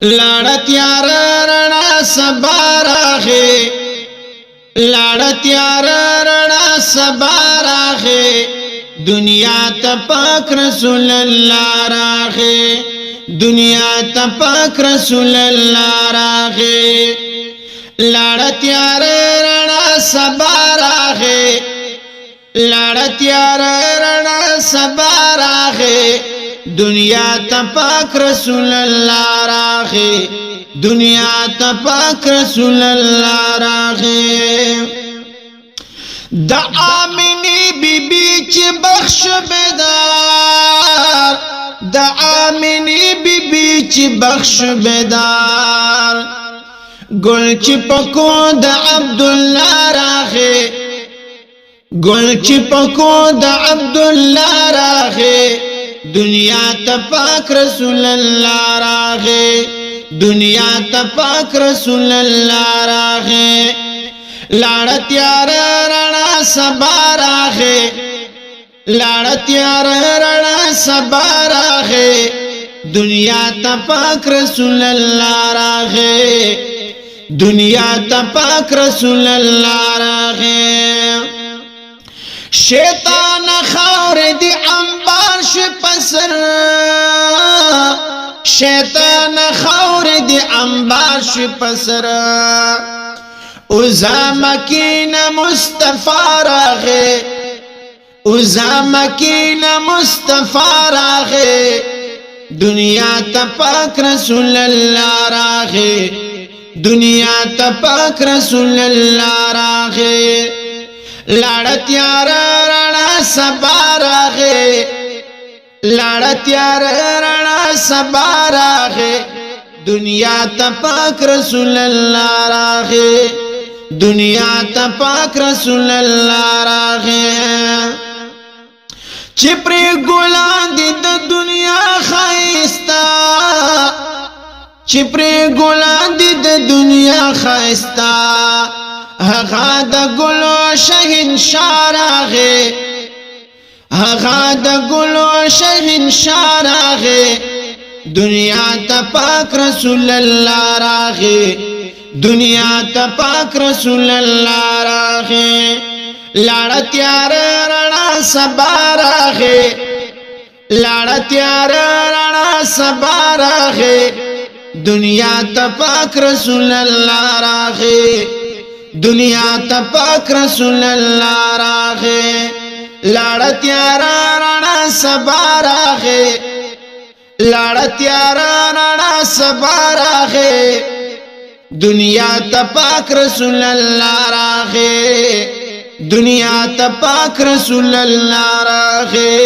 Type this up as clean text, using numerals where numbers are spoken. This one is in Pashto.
لڑت یار رنا سباراخه لڑت یار رنا سباراخه دنیا تا پاک رسول اللہ راخه دنیا تا پاک رسول اللہ راخه لڑت یار رنا سباراخه لڑت یار رنا سباراخه دنیا تا پاک رسول اللہ راخه دنیا تا پاک رسول اللہ راخه دا آمینی بی بی چی بخش بیدار دا آمینی بی بی چی بخش بیدار گل چی پکو دا عبداللہ راخه گل چی پکو دا عبداللہ راخه دنیا تا پاک رسول اللہ راخه دنیا تا پاک رسول اللہ راخه لڑت یار رنا سبا راخه لڑت یار رنا سبا راخه دنیا تا پاک رسول اللہ راخه دنیا تا پاک رسول اللہ راخه شیطان خور دی انبار شپسر شیطان خور دی انبار شپسر اوزا مکین مصطفی راغے اوزا مکین مصطفی راغے دنیا تا پاک رسول اللہ راغے دنیا تا پاک رسول اللہ راغے لڑت یار رنا سبا راخه لڑت یار رنا سبا راخه دنیا تا پاک رسول اللہ راخه دنیا تا پاک رسول اللہ راخه چپری گلان دی دا دنیا خائستا چپری گلان دی دا دنیا خائستا هغه د ګلو شهنشاه راغی هغه د ګلو شهنشاه راغی دنیا ته پاک رسول الله راغی دنیا ته پاک رسول الله راغی لڑت یار رنا سبا راغی لڑت یار رنا سبا راغی دنیا ته پاک رسول الله راغی دنیا تا پاک رسول اللہ راغے لڑت یار رنا سبا راغے لڑت یار رنا سبا راغے دنیا تا پاک رسول اللہ راغے دنیا تا پاک رسول اللہ راغے